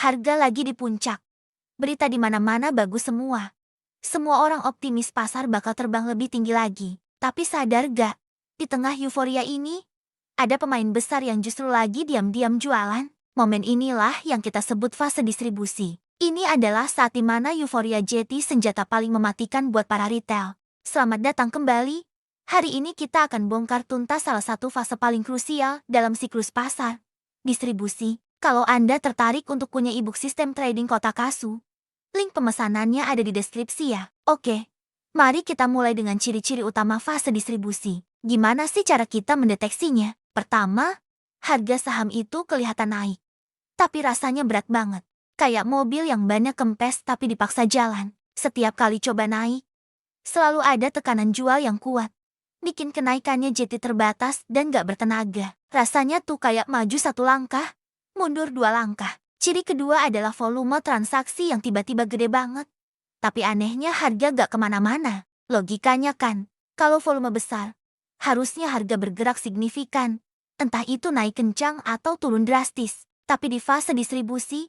Harga lagi di puncak. Berita di mana-mana bagus semua. Semua orang optimis pasar bakal terbang lebih tinggi lagi. Tapi sadar gak? Di tengah euforia ini, ada pemain besar yang justru lagi diam-diam jualan. Momen inilah yang kita sebut fase distribusi. Ini adalah saat dimana euforia jadi senjata paling mematikan buat para retail. Selamat datang kembali. Hari ini kita akan bongkar tuntas salah satu fase paling krusial dalam siklus pasar. Distribusi. Kalau Anda tertarik untuk punya e-book sistem trading kotak kasu, link pemesanannya ada di deskripsi ya. Oke, mari kita mulai dengan ciri-ciri utama fase distribusi. Gimana sih cara kita mendeteksinya? Pertama, harga saham itu kelihatan naik. Tapi rasanya berat banget. Kayak mobil yang bannya kempes tapi dipaksa jalan. Setiap kali coba naik, selalu ada tekanan jual yang kuat. Bikin kenaikannya jadi terbatas dan gak bertenaga. Rasanya tuh kayak maju satu langkah, mundur dua langkah. Ciri kedua adalah volume transaksi yang tiba-tiba gede banget. Tapi anehnya harga gak kemana-mana. Logikanya kan, kalau volume besar, harusnya harga bergerak signifikan. Entah itu naik kencang atau turun drastis. Tapi di fase distribusi,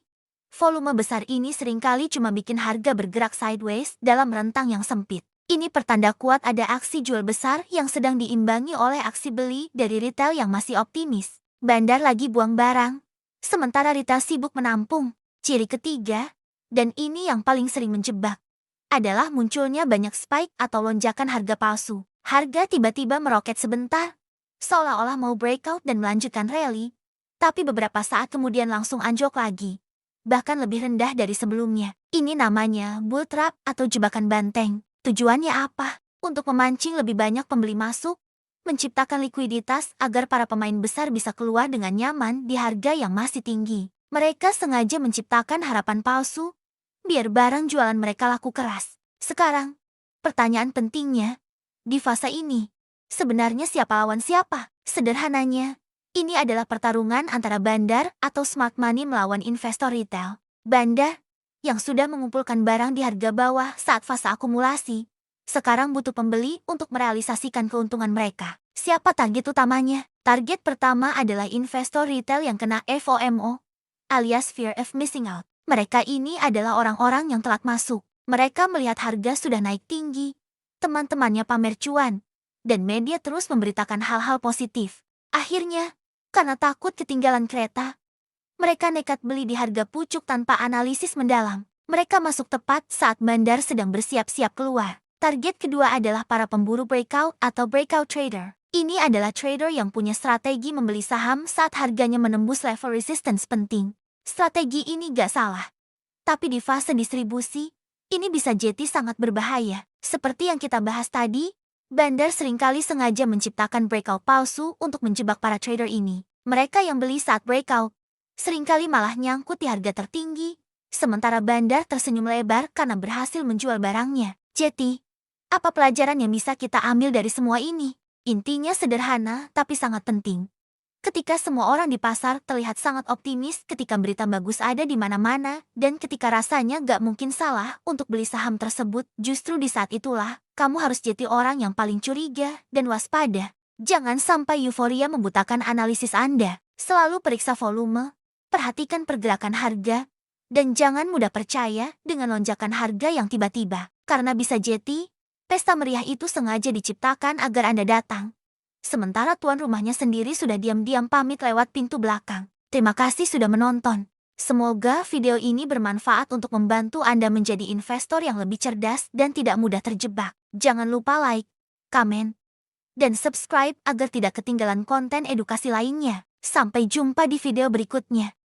volume besar ini seringkali cuma bikin harga bergerak sideways dalam rentang yang sempit. Ini pertanda kuat ada aksi jual besar yang sedang diimbangi oleh aksi beli dari retail yang masih optimis. Bandar lagi buang barang, sementara retail sibuk menampung. Ciri ketiga, dan ini yang paling sering menjebak, adalah munculnya banyak spike atau lonjakan harga palsu. Harga tiba-tiba meroket sebentar, seolah-olah mau breakout dan melanjutkan rally, tapi beberapa saat kemudian langsung anjlok lagi. Bahkan lebih rendah dari sebelumnya. Ini namanya bull trap atau jebakan banteng. Tujuannya apa? Untuk memancing lebih banyak pembeli masuk, menciptakan likuiditas agar para pemain besar bisa keluar dengan nyaman di harga yang masih tinggi. Mereka sengaja menciptakan harapan palsu, biar barang jualan mereka laku keras. Sekarang, pertanyaan pentingnya, di fase ini, sebenarnya siapa lawan siapa? Sederhananya, ini adalah pertarungan antara bandar atau smart money melawan investor retail. Bandar, yang sudah mengumpulkan barang di harga bawah saat fase akumulasi, sekarang butuh pembeli untuk merealisasikan keuntungan mereka. Siapa target utamanya? Target pertama adalah investor retail yang kena FOMO, alias Fear of Missing Out. Mereka ini adalah orang-orang yang telat masuk. Mereka melihat harga sudah naik tinggi, teman-temannya pamer cuan, dan media terus memberitakan hal-hal positif. Akhirnya, karena takut ketinggalan kereta, mereka nekat beli di harga pucuk tanpa analisis mendalam. Mereka masuk tepat saat bandar sedang bersiap-siap keluar. Target kedua adalah para pemburu breakout atau breakout trader. Ini adalah trader yang punya strategi membeli saham saat harganya menembus level resistance penting. Strategi ini gak salah. Tapi di fase distribusi, ini bisa jadi sangat berbahaya. Seperti yang kita bahas tadi, bandar seringkali sengaja menciptakan breakout palsu untuk menjebak para trader ini. Mereka yang beli saat breakout seringkali malah nyangkut di harga tertinggi, sementara bandar tersenyum lebar karena berhasil menjual barangnya. Jadi, apa pelajaran yang bisa kita ambil dari semua ini? Intinya sederhana tapi sangat penting. Ketika semua orang di pasar terlihat sangat optimis ketika berita bagus ada di mana-mana, dan ketika rasanya gak mungkin salah untuk beli saham tersebut, justru di saat itulah, kamu harus jadi orang yang paling curiga dan waspada. Jangan sampai euforia membutakan analisis Anda. Selalu periksa volume, perhatikan pergerakan harga, dan jangan mudah percaya dengan lonjakan harga yang tiba-tiba. Karena bisa jadi, pesta meriah itu sengaja diciptakan agar Anda datang. Sementara tuan rumahnya sendiri sudah diam-diam pamit lewat pintu belakang. Terima kasih sudah menonton. Semoga video ini bermanfaat untuk membantu Anda menjadi investor yang lebih cerdas dan tidak mudah terjebak. Jangan lupa like, komen, dan subscribe agar tidak ketinggalan konten edukasi lainnya. Sampai jumpa di video berikutnya.